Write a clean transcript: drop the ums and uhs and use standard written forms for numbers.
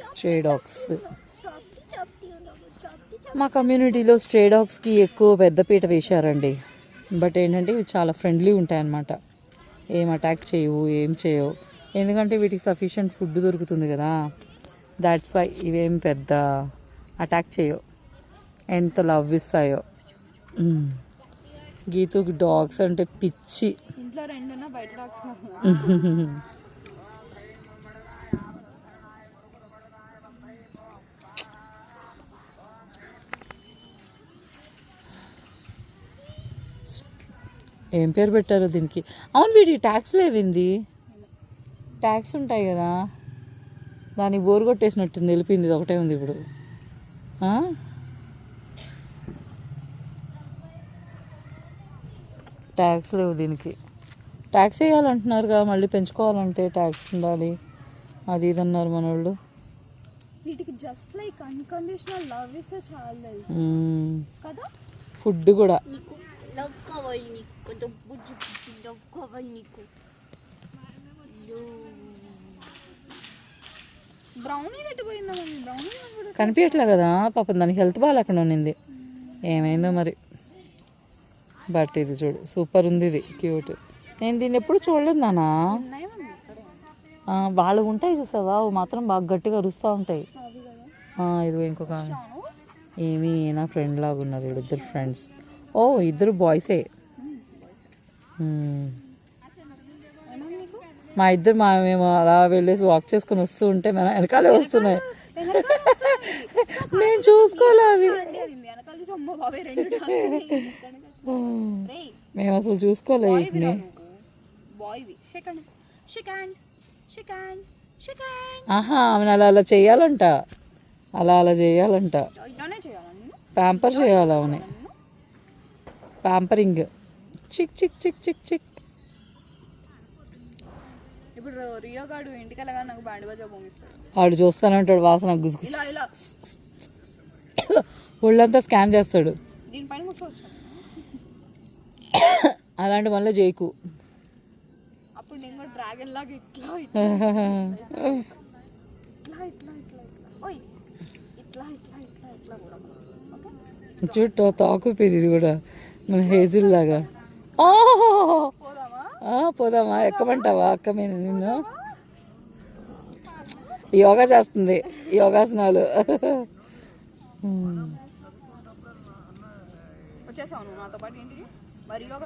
Stray dogs. మా కమ్యూనిటీలో stray డాగ్స్కి ఎక్కువ పెద్దపీట వేశారండి. బట్ ఏంటంటే ఇవి చాలా ఫ్రెండ్లీ ఉంటాయి అన్నమాట. ఏం అటాక్ చేయవు, ఏం చేయవు. ఎందుకంటే వీటికి సఫిషియెంట్ ఫుడ్ దొరుకుతుంది కదా. దాట్స్ వై ఇవేం పెద్ద అటాక్ చేయవు. ఎంత లవ్ ఇస్తాయో. గీతుకి డాగ్స్ అంటే పిచ్చి. ఇంట్లో రెండున్నా బయట డాగ్స్. ఏం పేరు పెట్టారో దీనికి? అవును, వీడి ట్యాక్స్ లేవింది. ట్యాక్స్ ఉంటాయి కదా, దానికి బోరు కొట్టేసినట్టుంది, వెళ్ళిపోయింది. ఇది ఒకటే ఉంది ఇప్పుడు. ట్యాక్స్ లేవు దీనికి. ట్యాక్స్ వేయాలంటున్నారుగా, మళ్ళీ పెంచుకోవాలంటే ట్యాక్స్ ఉండాలి, అది ఇది అన్నారు మన వాళ్ళు. వీటికి జస్ట్ లైక్ అన్కండిషనల్ లవ్ ఇస్తే చాలు తెలుసు కదా. ఫుడ్ కూడా కనిపించట్లే కదా పాపం, దానికి హెల్త్ బాగాలేకుండా ఉన్నింది. ఏమైందో మరి. బట్ ఇది చూడు సూపర్ ఉంది, ఇది క్యూట్. నేను దీన్ని ఎప్పుడు చూడలేదు నాన్న. వాళ్ళు ఉంటాయి చూసావా, అవి మాత్రం బాగా గట్టిగా అరుస్తూ ఉంటాయి. ఇది ఇంకొక ఏమి నా ఫ్రెండ్ లాగా ఉన్నారు ఇద్దరు ఫ్రెండ్స్. ఓ ఇద్దరు బాయ్సే. మేము అలా వెళ్ళేసి వాక్ చేసుకుని వస్తూ ఉంటే మన వెనకాలే వస్తున్నాయి. నేను చూసుకోలే అవి, మేము అసలు చూసుకోలే వీటిని. ఆమెను అలా చేయాలంట, అలా చేయాలంట. ప్యాంపర్ చేయాలి అవునే, ప్యాంపరింగ్. చిక్ చిక్ చిక్ చిక్ చిక్. ఇప్పుడు రియో గాడు ఇంటికి వెళ్ళగా నాకు బ్యాండ్ బాజా పోగిస్తాడు. వాడు చూస్తూనే ఉంటాడు, వాసన గుసుగుసు ఒళ్ళంతా స్కాన్ చేస్తాడు. దీనిపైన కూర్చోవచ్చు. అలాంటి వల్ల చేయకు. అప్పుడు నేను కూడా డ్రాగన్ లాగా ఇట్లా చుట్టూ తాకుపోయింది. ఇది కూడా మన హేజిల్ లాగా. పోదామా? ఎక్కమంటావా అక్క మీద? నిన్ను యోగా చేస్తుంది, యోగాసనాలు. వచ్చేసావు నాతో పాటు ఇంటికి. మరి యోగా